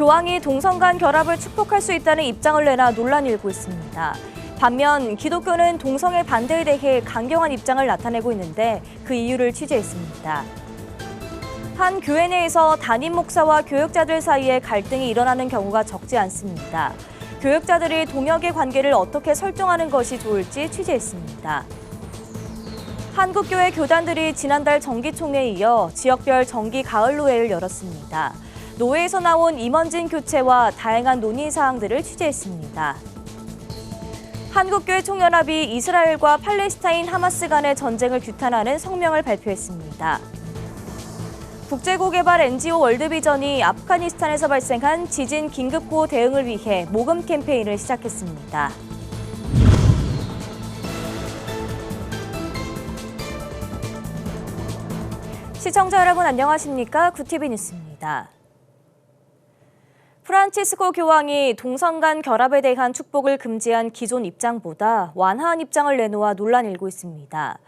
교황이 동성 간 결합을 축복할 수 있다는 입장을 내놔 논란이 일고 있습니다. 반면 기독교는 동성애 반대에 대해 강경한 입장을 나타내고 있는데 그 이유를 취재했습니다. 한 교회 내에서 담임 목사와 교역자들 사이에 갈등이 일어나는 경우가 적지 않습니다. 교역자들이 동역의 관계를 어떻게 설정하는 것이 좋을지 취재했습니다. 한국교회 교단들이 지난달 정기총회에 이어 지역별 정기 가을노회를 열었습니다. 노회에서 나온 임원진 교체와 다양한 논의사항들을 취재했습니다. 한국교회 총연합이 이스라엘과 팔레스타인 하마스 간의 전쟁을 규탄하는 성명을 발표했습니다. 국제고개발 NGO 월드비전이 아프가니스탄에서 발생한 지진 긴급구호 대응을 위해 모금 캠페인을 시작했습니다. 시청자 여러분 안녕하십니까? 구티비 뉴스입니다. 프란치스코 교황이 동성 간 결합에 대한 축복을 금지한 기존 입장보다 완화한 입장을 내놓아 논란이 일고 있습니다.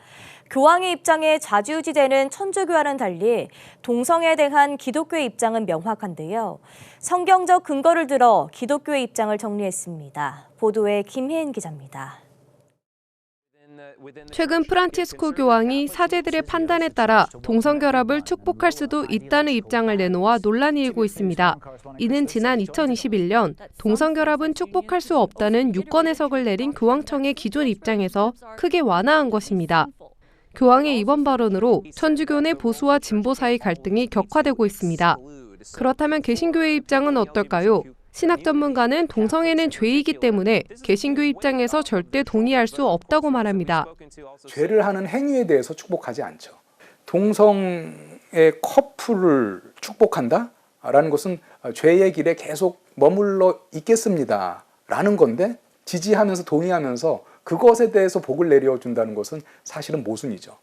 교황의 입장에 좌지우지되는 천주교와는 달리 동성애에 대한 기독교의 입장은 명확한데요. 성경적 근거를 들어 기독교의 입장을 정리했습니다. 보도에 김혜인 기자입니다. 최근 프란치스코 교황이 사제들의 판단에 따라 동성결합을 축복할 수도 있다는 입장을 내놓아 논란이 일고 있습니다. 이는 지난 2021년 동성결합은 축복할 수 없다는 유권 해석을 내린 교황청의 기존 입장에서 크게 완화한 것입니다. 교황의 이번 발언으로 천주교 내 보수와 진보 사이 갈등이 격화되고 있습니다. 그렇다면 개신교의 입장은 어떨까요? 신학 전문가는 동성애는 죄이기 때문에 개신교 입장에서 절대 동의할 수 없다고 말합니다. 죄를 하는 행위에 대해서 축복하지 않죠. 동성애 커플을 축복한다라는 것은 죄의 길에 계속 머물러 있겠습니다라는 건데 지지하면서 동의하면서 그것에 대해서 복을 내려준다는 것은 사실은 모순이죠.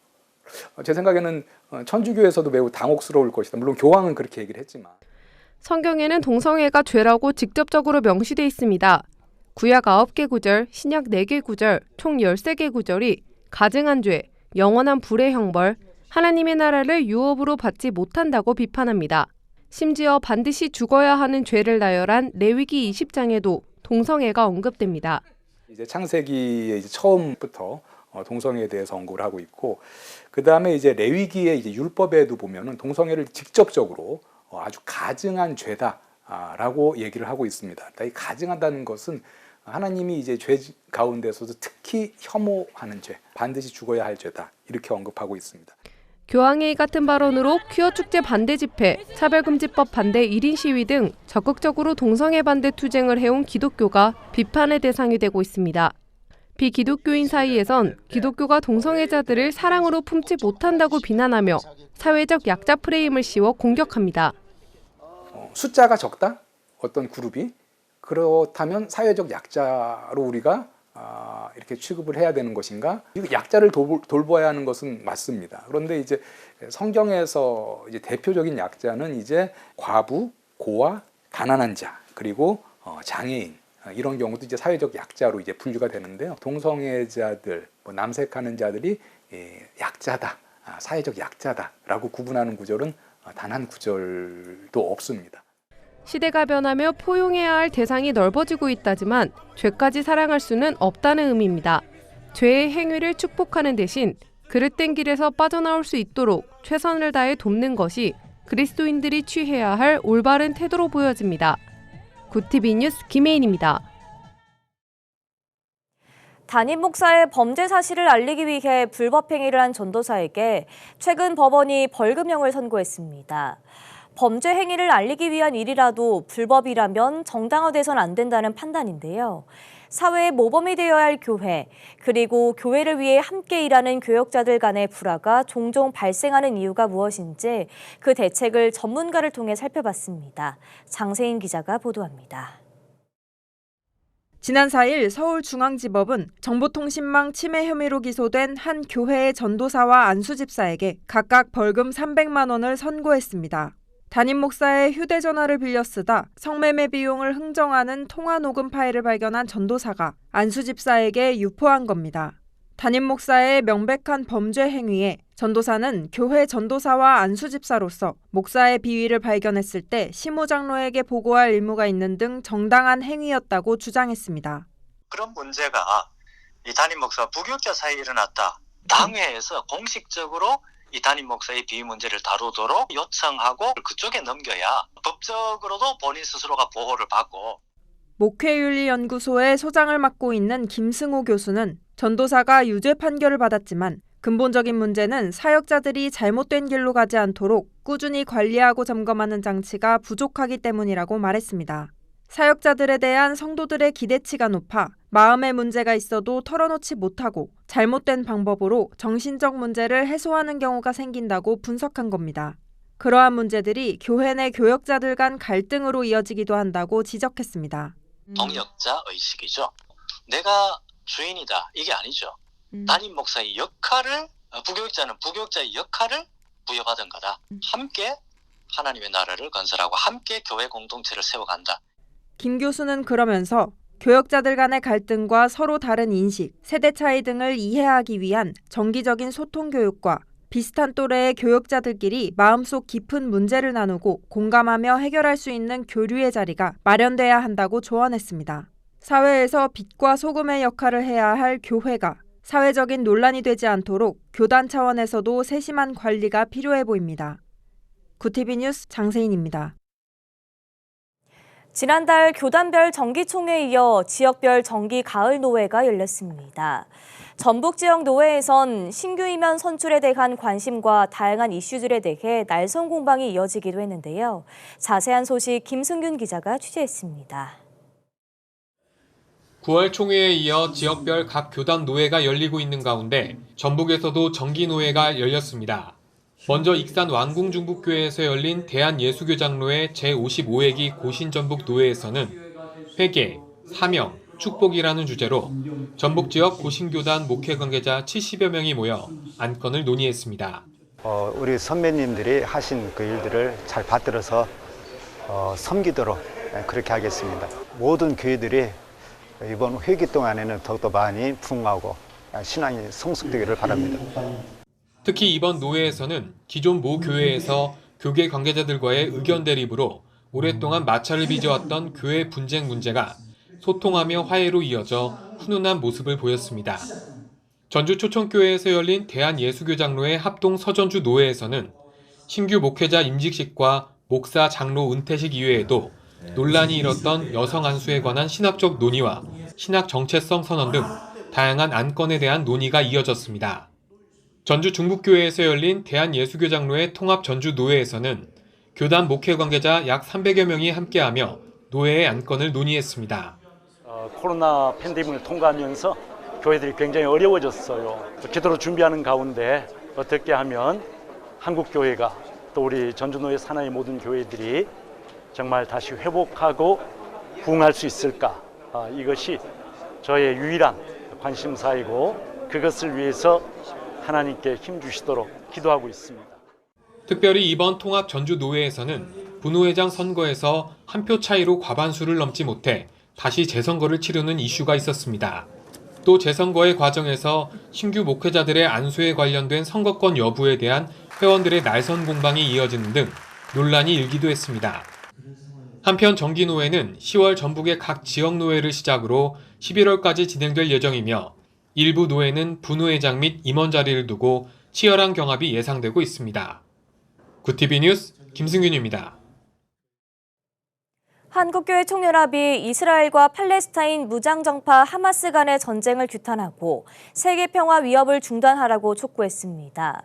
제 생각에는 천주교에서도 매우 당혹스러울 것이다. 물론 교황은 그렇게 얘기를 했지만. 성경에는 동성애가 죄라고 직접적으로 명시돼 있습니다. 구약 9개 구절, 신약 4개 구절, 총 13개 구절이 가증한 죄, 영원한 불의 형벌, 하나님의 나라를 유업으로 받지 못한다고 비판합니다. 심지어 반드시 죽어야 하는 죄를 나열한 레위기 20장에도 동성애가 언급됩니다. 이제 창세기에 이제 처음부터 동성애에 대해서 언급을 하고 있고, 그 다음에 이제 레위기의 이제 율법에도 보면은 동성애를 직접적으로 아주 가증한 죄다라고 얘기를 하고 있습니다. 이 가증하다는 것은 하나님이 이제 죄 가운데서도 특히 혐오하는 죄, 반드시 죽어야 할 죄다 이렇게 언급하고 있습니다. 교황의 이 같은 발언으로 퀴어 축제 반대 집회, 차별금지법 반대 1인 시위 등 적극적으로 동성애 반대 투쟁을 해온 기독교가 비판의 대상이 되고 있습니다. 비기독교인 사이에선 기독교가 동성애자들을 사랑으로 품지 못한다고 비난하며 사회적 약자 프레임을 씌워 공격합니다. 숫자가 적다? 어떤 그룹이? 그렇다면 사회적 약자로 우리가 이렇게 취급을 해야 되는 것인가? 약자를 돌봐야 하는 것은 맞습니다. 그런데 이제 성경에서 이제 대표적인 약자는 이제 과부, 고아, 가난한 자, 그리고 장애인 이런 경우도 이제 사회적 약자로 이제 분류가 되는데요. 동성애자들, 남색하는 자들이 약자다, 사회적 약자다라고 구분하는 구절은 단 한 구절도 없습니다. 시대가 변하며 포용해야 할 대상이 넓어지고 있다지만 죄까지 사랑할 수는 없다는 의미입니다. 죄의 행위를 축복하는 대신 그릇된 길에서 빠져나올 수 있도록 최선을 다해 돕는 것이 그리스도인들이 취해야 할 올바른 태도로 보여집니다. 구티비 뉴스 김혜인입니다. 담임 목사의 범죄 사실을 알리기 위해 불법 행위를 한 전도사에게 최근 법원이 벌금형을 선고했습니다. 범죄 행위를 알리기 위한 일이라도 불법이라면 정당화돼선 안 된다는 판단인데요. 사회의 모범이 되어야 할 교회, 그리고 교회를 위해 함께 일하는 교역자들 간의 불화가 종종 발생하는 이유가 무엇인지 그 대책을 전문가를 통해 살펴봤습니다. 장세인 기자가 보도합니다. 지난 4일 서울중앙지법은 정보통신망 침해 혐의로 기소된 한 교회의 전도사와 안수집사에게 각각 벌금 300만 원을 선고했습니다. 담임 목사의 휴대전화를 빌려 쓰다 성매매 비용을 흥정하는 통화 녹음 파일을 발견한 전도사가 안수집사에게 유포한 겁니다. 담임 목사의 명백한 범죄 행위에 전도사는 교회 전도사와 안수집사로서 목사의 비위를 발견했을 때 시무장로에게 보고할 의무가 있는 등 정당한 행위였다고 주장했습니다. 그런 문제가 이 담임 목사와 부교육자 사이에 일어났다. 당회에서 공식적으로 이 담임 목사의 비위 문제를 다루도록 요청하고 그쪽에 넘겨야 법적으로도 본인 스스로가 보호를 받고. 목회윤리연구소의 소장을 맡고 있는 김승호 교수는 전도사가 유죄 판결을 받았지만 근본적인 문제는 사역자들이 잘못된 길로 가지 않도록 꾸준히 관리하고 점검하는 장치가 부족하기 때문이라고 말했습니다. 사역자들에 대한 성도들의 기대치가 높아 마음의 문제가 있어도 털어놓지 못하고 잘못된 방법으로 정신적 문제를 해소하는 경우가 생긴다고 분석한 겁니다. 그러한 문제들이 교회 내 교역자들 간 갈등으로 이어지기도 한다고 지적했습니다. 동역자 의식이죠. 내가 주인이다. 이게 아니죠. 담임 목사의 역할을, 부교육자는 부교육자의 역할을 부여받은 거다. 함께 하나님의 나라를 건설하고 함께 교회 공동체를 세워간다. 김 교수는 그러면서 교역자들 간의 갈등과 서로 다른 인식, 세대 차이 등을 이해하기 위한 정기적인 소통 교육과 비슷한 또래의 교역자들끼리 마음속 깊은 문제를 나누고 공감하며 해결할 수 있는 교류의 자리가 마련돼야 한다고 조언했습니다. 사회에서 빛과 소금의 역할을 해야 할 교회가 사회적인 논란이 되지 않도록 교단 차원에서도 세심한 관리가 필요해 보입니다. 구티비 뉴스 장세인입니다. 지난달 교단별 정기총회에 이어 지역별 정기 가을 노회가 열렸습니다. 전북 지역 노회에선 신규 임원 선출에 대한 관심과 다양한 이슈들에 대해 날선 공방이 이어지기도 했는데요. 자세한 소식 김승균 기자가 취재했습니다. 9월 총회에 이어 지역별 각 교단 노회가 열리고 있는 가운데 전북에서도 정기 노회가 열렸습니다. 먼저 익산 왕궁중북교회에서 열린 대한예수교장로회 제55회기 고신전북 노회에서는 회개, 사명, 축복이라는 주제로 전북 지역 고신교단 목회 관계자 70여 명이 모여 안건을 논의했습니다. 우리 선배님들이 하신 그 일들을 잘 받들어서 섬기도록 그렇게 하겠습니다. 모든 교회들이 이번 회기 동안에는 더욱더 많이 부흥하고 신앙이 성숙되기를 바랍니다. 특히 이번 노회에서는 기존 모 교회에서 교계 관계자들과의 의견 대립으로 오랫동안 마찰을 빚어왔던 교회 분쟁 문제가 소통하며 화해로 이어져 훈훈한 모습을 보였습니다. 전주 초청교회에서 열린 대한예수교장로회 합동 서전주 노회에서는 신규 목회자 임직식과 목사 장로 은퇴식 이외에도 논란이 일었던 여성 안수에 관한 신학적 논의와 신학 정체성 선언 등 다양한 안건에 대한 논의가 이어졌습니다. 전주 중북교회에서 열린 대한예수교장로회 통합 전주 노회에서는 교단 목회 관계자 약 300여 명이 함께하며 노회의 안건을 논의했습니다. 코로나 팬데믹을 통과하면서 교회들이 굉장히 어려워졌어요. 기도로 준비하는 가운데 어떻게 하면 한국교회가 또 우리 전주노회 산하의 모든 교회들이 정말 다시 회복하고 부흥할 수 있을까? 이것이 저의 유일한 관심사이고 그것을 위해서 하나님께 힘 주시도록 기도하고 있습니다. 특별히 이번 통합 전주 노회에서는 부노회장 선거에서 한 표 차이로 과반수를 넘지 못해 다시 재선거를 치르는 이슈가 있었습니다. 또 재선거의 과정에서 신규 목회자들의 안수에 관련된 선거권 여부에 대한 회원들의 날선 공방이 이어지는 등 논란이 일기도 했습니다. 한편 정기노회는 10월 전북의 각 지역노회를 시작으로 11월까지 진행될 예정이며 일부 노회는 부노회장 및 임원 자리를 두고 치열한 경합이 예상되고 있습니다. 구티비 뉴스 김승균입니다. 한국교회 총연합이 이스라엘과 팔레스타인 무장정파 하마스 간의 전쟁을 규탄하고 세계 평화 위협을 중단하라고 촉구했습니다.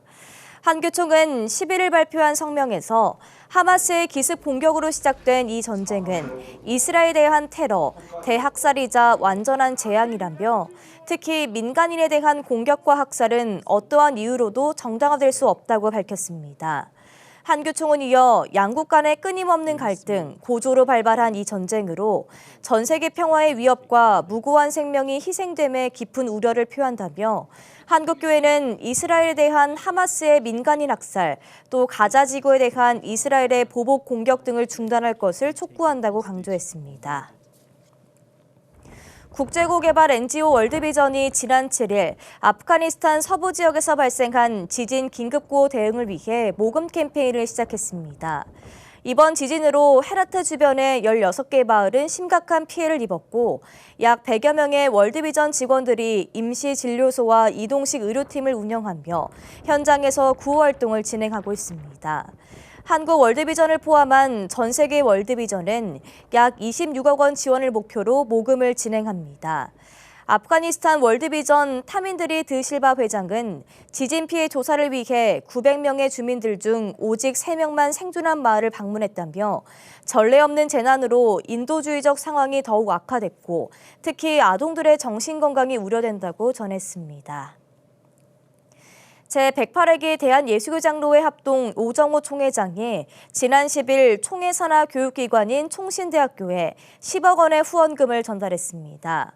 한교총은 11일 발표한 성명에서 하마스의 기습 공격으로 시작된 이 전쟁은 이스라엘에 대한 테러, 대학살이자 완전한 재앙이라며 특히 민간인에 대한 공격과 학살은 어떠한 이유로도 정당화될 수 없다고 밝혔습니다. 한교총은 이어 양국 간의 끊임없는 갈등, 고조로 발발한 이 전쟁으로 전 세계 평화의 위협과 무고한 생명이 희생됨에 깊은 우려를 표한다며 한국교회는 이스라엘에 대한 하마스의 민간인 학살, 또 가자 지구에 대한 이스라엘의 보복 공격 등을 중단할 것을 촉구한다고 강조했습니다. 국제고개발 NGO 월드비전이 지난 7일 아프가니스탄 서부 지역에서 발생한 지진 긴급구호 대응을 위해 모금 캠페인을 시작했습니다. 이번 지진으로 헤라트 주변의 16개 마을은 심각한 피해를 입었고 약 100여 명의 월드비전 직원들이 임시 진료소와 이동식 의료팀을 운영하며 현장에서 구호 활동을 진행하고 있습니다. 한국 월드비전을 포함한 전 세계 월드비전은 약 26억 원 지원을 목표로 모금을 진행합니다. 아프가니스탄 월드비전 타민드리 드실바 회장은 지진 피해 조사를 위해 900명의 주민들 중 오직 3명만 생존한 마을을 방문했다며 전례 없는 재난으로 인도주의적 상황이 더욱 악화됐고 특히 아동들의 정신건강이 우려된다고 전했습니다. 제108회기 대한예수교장로회 합동 오정호 총회장이 지난 10일 총회 산하 교육기관인 총신대학교에 10억 원의 후원금을 전달했습니다.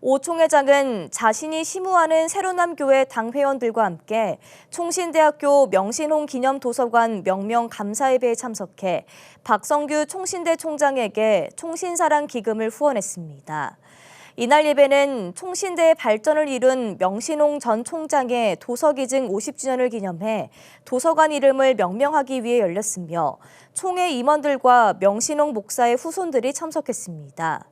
오 총회장은 자신이 시무하는 새로남교회 당회원들과 함께 총신대학교 명신홍 기념도서관 명명 감사예배에 참석해 박성규 총신대 총장에게 총신사랑 기금을 후원했습니다. 이날 예배는 총신대의 발전을 이룬 명신홍 전 총장의 도서기증 50주년을 기념해 도서관 이름을 명명하기 위해 열렸으며 총회 임원들과 명신홍 목사의 후손들이 참석했습니다.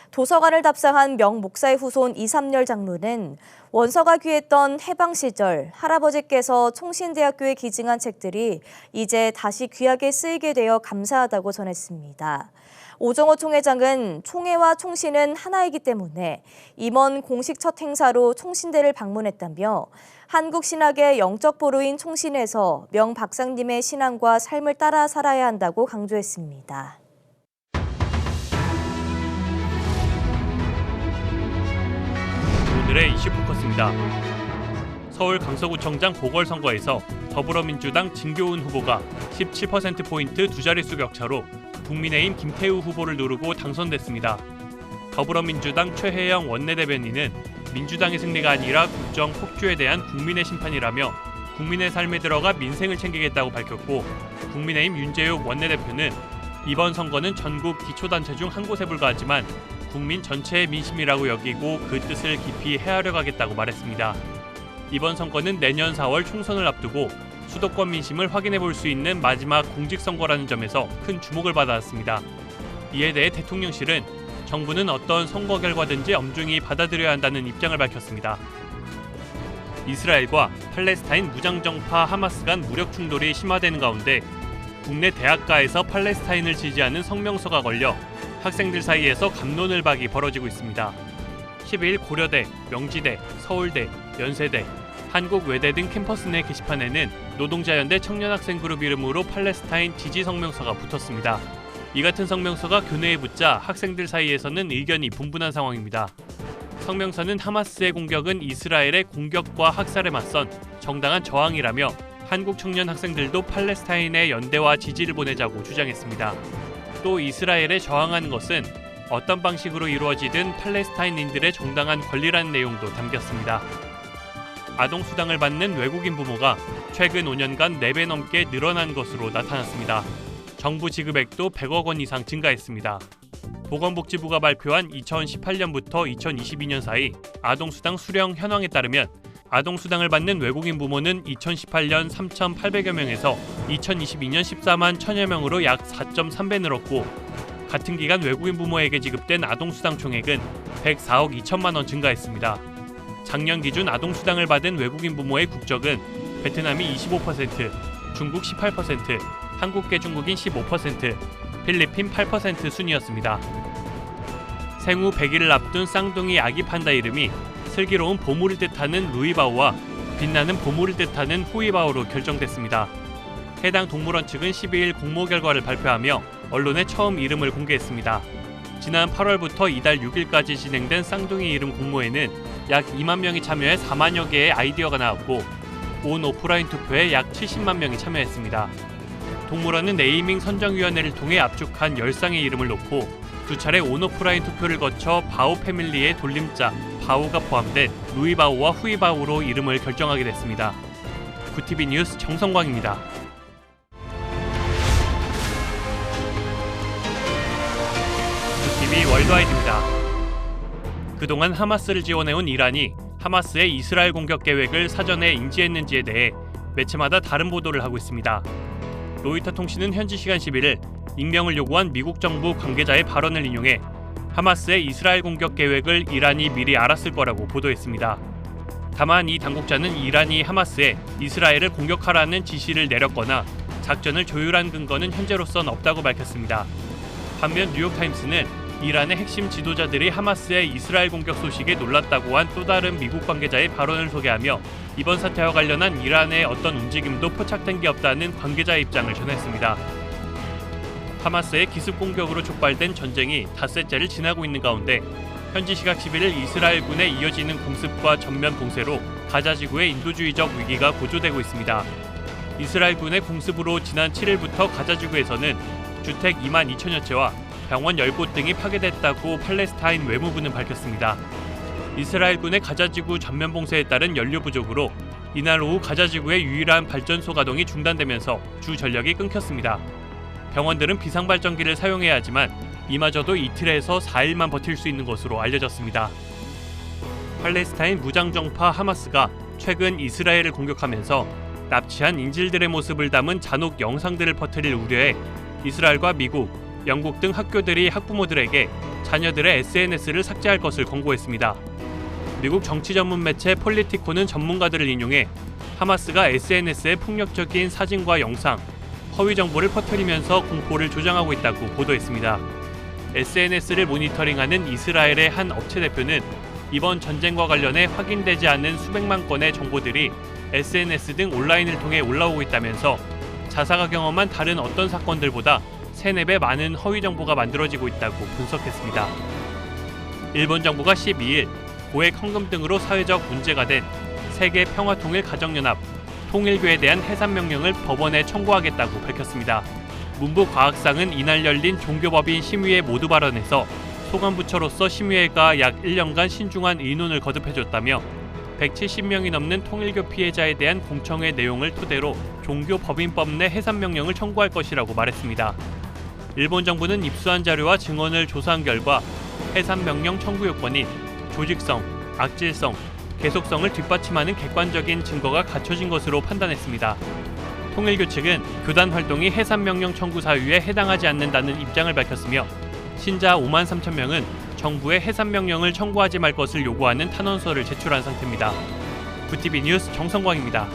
도서관을 답상한 명 목사의 후손 이삼열 장로는 원서가 귀했던 해방 시절 할아버지께서 총신대학교에 기증한 책들이 이제 다시 귀하게 쓰이게 되어 감사하다고 전했습니다. 오정호 총회장은 총회와 총신은 하나이기 때문에 임원 공식 첫 행사로 총신대를 방문했다며 한국 신학의 영적 보루인 총신에서 명 박사님의 신앙과 삶을 따라 살아야 한다고 강조했습니다. 오늘의 이슈 포커스입니다. 서울 강서구청장 보궐선거에서 더불어민주당 진교훈 후보가 17%포인트 두 자릿수 격차로 국민의힘 김태우 후보를 누르고 당선됐습니다. 더불어민주당 최혜영 원내대변인은 민주당의 승리가 아니라 국정 폭주에 대한 국민의 심판이라며 국민의 삶에 들어가 민생을 챙기겠다고 밝혔고 국민의힘 윤재욱 원내대표는 이번 선거는 전국 기초단체 중 한 곳에 불과하지만 국민 전체의 민심이라고 여기고 그 뜻을 깊이 헤아려 가겠다고 말했습니다. 이번 선거는 내년 4월 총선을 앞두고 수도권 민심을 확인해 볼 수 있는 마지막 공직선거라는 점에서 큰 주목을 받아왔습니다. 이에 대해 대통령실은 정부는 어떤 선거 결과든지 엄중히 받아들여야 한다는 입장을 밝혔습니다. 이스라엘과 팔레스타인 무장정파 하마스 간 무력 충돌이 심화되는 가운데 국내 대학가에서 팔레스타인을 지지하는 성명서가 걸려 학생들 사이에서 갑론을박이 벌어지고 있습니다. 12일 고려대, 명지대, 서울대, 연세대, 한국외대 등 캠퍼스 내 게시판에는 노동자연대 청년학생 그룹 이름으로 팔레스타인 지지 성명서가 붙었습니다. 이 같은 성명서가 교내에 붙자 학생들 사이에서는 의견이 분분한 상황입니다. 성명서는 하마스의 공격은 이스라엘의 공격과 학살에 맞선 정당한 저항이라며 한국 청년 학생들도 팔레스타인의 연대와 지지를 보내자고 주장했습니다. 또 이스라엘에 저항하는 것은 어떤 방식으로 이루어지든 팔레스타인인들의 정당한 권리라는 내용도 담겼습니다. 아동수당을 받는 외국인 부모가 최근 5년간 4배 넘게 늘어난 것으로 나타났습니다. 정부 지급액도 100억 원 이상 증가했습니다. 보건복지부가 발표한 2018년부터 2022년 사이 아동수당 수령 현황에 따르면 아동수당을 받는 외국인 부모는 2018년 3,800여 명에서 2022년 14만 1,000여 명으로 약 4.3배 늘었고 같은 기간 외국인 부모에게 지급된 아동수당 총액은 104억 2천만 원 증가했습니다. 작년 기준 아동수당을 받은 외국인 부모의 국적은 베트남이 25%, 중국 18%, 한국계 중국인 15%, 필리핀 8% 순이었습니다. 생후 100일을 앞둔 쌍둥이 아기 판다 이름이 슬기로운 보물을 뜻하는 루이바오와 빛나는 보물을 뜻하는 후이바오로 결정됐습니다. 해당 동물원 측은 12일 공모 결과를 발표하며 언론에 처음 이름을 공개했습니다. 지난 8월부터 이달 6일까지 진행된 쌍둥이 이름 공모에는 약 2만 명이 참여해 4만여 개의 아이디어가 나왔고 온 오프라인 투표에 약 70만 명이 참여했습니다. 동물원은 네이밍 선정위원회를 통해 압축한 10쌍의 이름을 놓고 두 차례 온오프라인 투표를 거쳐 바오 패밀리의 돌림자 바오가 포함된 루이바오와 후이바오로 이름을 결정하게 됐습니다. 구티비 뉴스 정성광입니다. 구티비 월드와이드입니다. 그동안 하마스를 지원해온 이란이 하마스의 이스라엘 공격 계획을 사전에 인지했는지에 대해 매체마다 다른 보도를 하고 있습니다. 로이터 통신은 현지 시간 11일 익명을 요구한 미국 정부 관계자의 발언을 인용해 하마스의 이스라엘 공격 계획을 이란이 미리 알았을 거라고 보도했습니다. 다만 이 당국자는 이란이 하마스에 이스라엘을 공격하라는 지시를 내렸거나 작전을 조율한 근거는 현재로선 없다고 밝혔습니다. 반면 뉴욕타임스는 이란의 핵심 지도자들이 하마스의 이스라엘 공격 소식에 놀랐다고 한 또 다른 미국 관계자의 발언을 소개하며 이번 사태와 관련한 이란의 어떤 움직임도 포착된 게 없다는 관계자의 입장을 전했습니다. 하마스의 기습 공격으로 촉발된 전쟁이 닷새째를 지나고 있는 가운데 현지 시각 11일 이스라엘군의 이어지는 공습과 전면 봉쇄로 가자 지구의 인도주의적 위기가 고조되고 있습니다. 이스라엘군의 공습으로 지난 7일부터 가자 지구에서는 주택 2만 2천여 채와 병원 10곳 등이 파괴됐다고 팔레스타인 외무부는 밝혔습니다. 이스라엘군의 가자 지구 전면 봉쇄에 따른 연료 부족으로 이날 오후 가자 지구의 유일한 발전소 가동이 중단되면서 주 전력이 끊겼습니다. 병원들은 비상발전기를 사용해야 하지만 이마저도 이틀에서 4일만 버틸 수 있는 것으로 알려졌습니다. 팔레스타인 무장정파 하마스가 최근 이스라엘을 공격하면서 납치한 인질들의 모습을 담은 잔혹 영상들을 퍼뜨릴 우려에 이스라엘과 미국, 영국 등 학교들이 학부모들에게 자녀들의 SNS를 삭제할 것을 권고했습니다. 미국 정치 전문 매체 폴리티코는 전문가들을 인용해 하마스가 SNS에 폭력적인 사진과 영상, 허위 정보를 퍼뜨리면서 공포를 조장하고 있다고 보도했습니다. SNS를 모니터링하는 이스라엘의 한 업체 대표는 이번 전쟁과 관련해 확인되지 않은 수백만 건의 정보들이 SNS 등 온라인을 통해 올라오고 있다면서 자사가 경험한 다른 어떤 사건들보다 3-4배 많은 허위 정보가 만들어지고 있다고 분석했습니다. 일본 정부가 12일 고액 헌금 등으로 사회적 문제가 된 세계 평화통일가정연합 통일교에 대한 해산명령을 법원에 청구하겠다고 밝혔습니다. 문부 과학상은 이날 열린 종교법인 심의회 모두 발언에서 소관부처로서 심의회가 약 1년간 신중한 의논을 거듭해줬다며 170명이 넘는 통일교 피해자에 대한 공청회 내용을 토대로 종교법인법 내 해산명령을 청구할 것이라고 말했습니다. 일본 정부는 입수한 자료와 증언을 조사한 결과 해산명령 청구 요건이 조직성, 악질성, 계속성을 뒷받침하는 객관적인 증거가 갖춰진 것으로 판단했습니다. 통일교 측은 교단 활동이 해산명령 청구 사유에 해당하지 않는다는 입장을 밝혔으며 신자 5만 3천 명은 정부의 해산명령을 청구하지 말 것을 요구하는 탄원서를 제출한 상태입니다. VTV 뉴스 정성광입니다.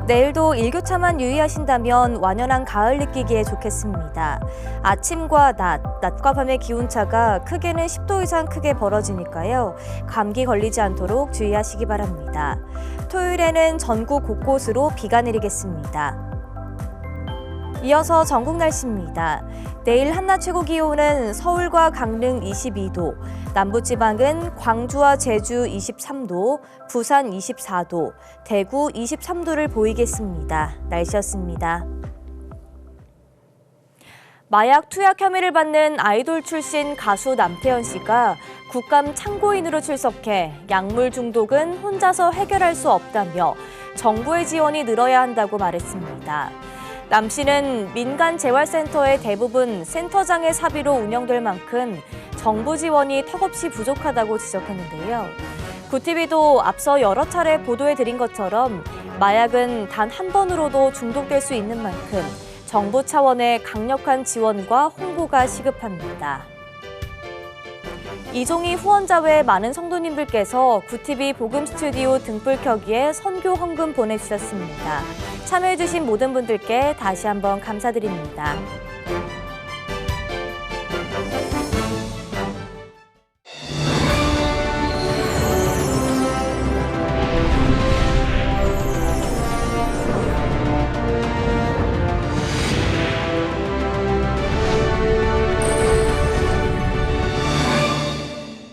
내일도 일교차만 유의하신다면 완연한 가을 느끼기에 좋겠습니다. 아침과 낮과 밤의 기온차가 크게는 10도 이상 크게 벌어지니까요. 감기 걸리지 않도록 주의하시기 바랍니다. 토요일에는 전국 곳곳으로 비가 내리겠습니다. 이어서 전국 날씨입니다. 내일 한낮 최고 기온은 서울과 강릉 22도, 남부지방은 광주와 제주 23도, 부산 24도, 대구 23도를 보이겠습니다. 날씨였습니다. 마약 투약 혐의를 받는 아이돌 출신 가수 남태현 씨가 국감 참고인으로 출석해 약물 중독은 혼자서 해결할 수 없다며 정부의 지원이 늘어야 한다고 말했습니다. 남 씨는 민간 재활센터의 대부분 센터장의 사비로 운영될 만큼 정부 지원이 턱없이 부족하다고 지적했는데요. 구TV도 앞서 여러 차례 보도해드린 것처럼 마약은 단 한 번으로도 중독될 수 있는 만큼 정부 차원의 강력한 지원과 홍보가 시급합니다. 이종희 후원자 외 많은 성도님들께서 구TV 복음 스튜디오 등불 켜기에 선교 헌금 보내주셨습니다. 참여해주신 모든 분들께 다시 한번 감사드립니다.